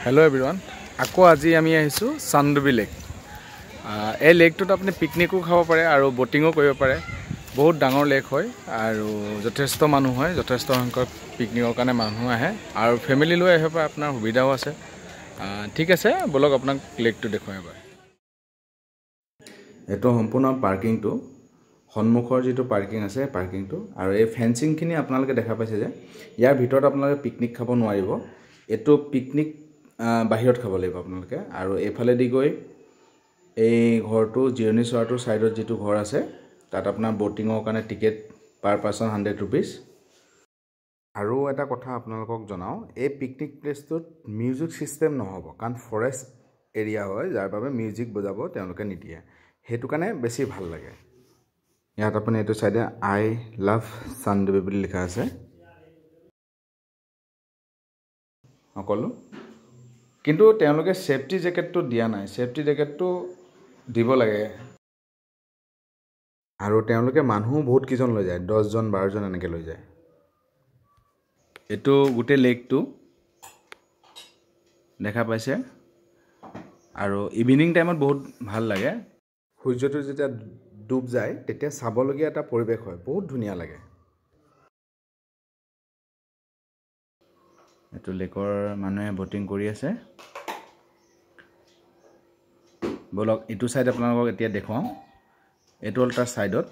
hello everyone आको आज आमी आहिसु चांदबी लेक ए लेकटोत आपनि पिकनिको खाब पारे आरो बोटिंगो करिब पारे बहुत डांगर लेक होय आरो যথেষ্ট মানুহ হয় যথেষ্ট সংখ্যক পিকনিকৰ কাৰণে মানুহ আহে আৰু ফ্যামিলি লৈ আহিব পাৰে আপোনাৰ সুবিধাও আছে ঠিক আছে বলক আপোনাক লেকটো দেখুৱাই পায় এটো সম্পূৰ্ণ পাৰ্কিংটো সন্মুখৰ যেটো পাৰ্কিং আছে পাৰ্কিংটো আৰু এই ফেন্সিং খিনি আপোনালোকে দেখা পাইছে যে ইয়াৰ ভিতৰত আপোনালোকে পিকনিক খাব নোৱাৰিব এটো পিকনিক বাহিৰত খাব লাগিব আপোনালোকে আৰু এফালে দি গৈ এই ঘৰটো জিৰণি চৰাটোৰ সাইডত যেটো ঘৰ আছে তাত আপোনাৰ বোটিংৰ কাৰণে টিকেট পাৰ পাৰসন 100 रुपीस আৰু এটা কথা আপোনালোকক জনাও এই পিকনিক প্লেসটোত মিউজিক সিস্টেম নহব কাৰণ ফৰেষ্ট এৰিয়া হয় যাৰ বাবে মিউজিক বজাব তেওঁলোকে নিদিয়ে হেতু কাৰণে বেছি ভাল লাগে ইয়াত আপুনি এটো সাইডে আই লাভ চান্দবী বুলি লিখা আছে অকল কিন্তু তেওঁলোকে সেফটি জ্যাকেটটো দিয়া নাই সেফটি জ্যাকেটটো দিব লাগে আৰু তেওঁলোকে মানুহ বহুত কিজন লৈ যায় 10 জন 12 জন এনেকে লৈ যায় এটো গুটে লেকটো দেখা পাইছে আৰু ইভিনিং টাইমত বহুত ভাল লাগে সূৰ্যটো যেতিয়া ডুব যায় তেতিয়া চাবলগীয়া এটা পৰিবেশ হয় বহুত ধুনিয়া লাগে এটো লেকৰ মানুহে বোটিং কৰি আছে বলক এটো সাইড আপোনালোকক এতিয়া দেখুৱাম এটো অলটাৰ সাইডত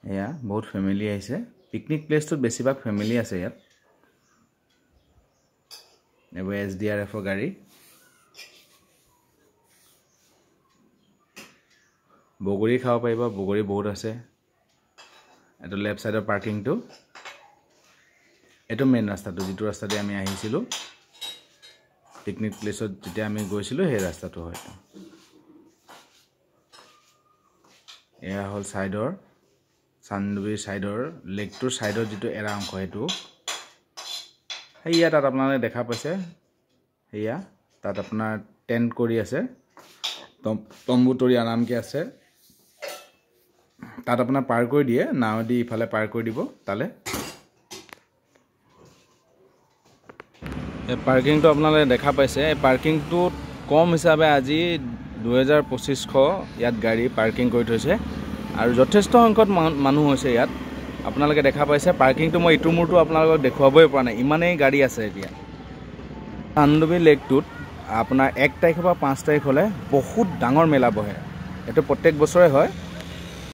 এয়া বহুত ফ্যামিলি আহিছে পিকনিক প্লেসটোত বেছিভাগ ফ্যামিলি আছে ইয়াত এব এসডিআরএফ গাড়ী বগৰী খাব পাৰিব বগৰী বহুত আছে এটো লেফট সাইডৰ পাৰ্কিংটো এটো মেইন ৰাস্তাটো যেটো ৰাস্তাতে আমি আহিছিলো পিকনিক প্লেসত যেতিয়া আমি গৈছিলো সেই ৰাস্তাটো হয় এয়া হল সাইডৰ চান্দবী সাইডৰ লেকটোৰ সাইডৰ যেটো এৰা অংশ হেতু হেয়া তাত আপোনালোকে দেখা পাইছে হেয়া তাত আপোনাৰ টেন্ট কৰি আছে তম্বুতৰি আৰামকে আছে তাত আপোনাৰ পাৰ কৰি দিয়ে নাও দি ইফালে পাৰ কৰি দিব তালে এই পাৰ্কিংটো আপোনালোকে দেখা পাইছে এই পাৰ্কিংটো কম হিচাপে আজি 2250 ইয়াত গাড়ী পাৰ্কিং কৰি থৈছে আৰু যথেষ্ট সংখ্যক মানুহ হৈছে ইয়াত আপোনালোকে দেখা পাইছে পাৰ্কিংটো মই ইটো মুৰটো আপোনালোকক দেখুৱাবই পৰা নাই ইমানেই গাড়ী আছে এতিয়া চান্দবী লেকটোত আপোনাৰ 1 তাৰিখৰ পৰা 5 তাৰিখ হলে বহুত ডাঙৰ মেলা বহে এটো প্ৰত্যেক বছৰে হয়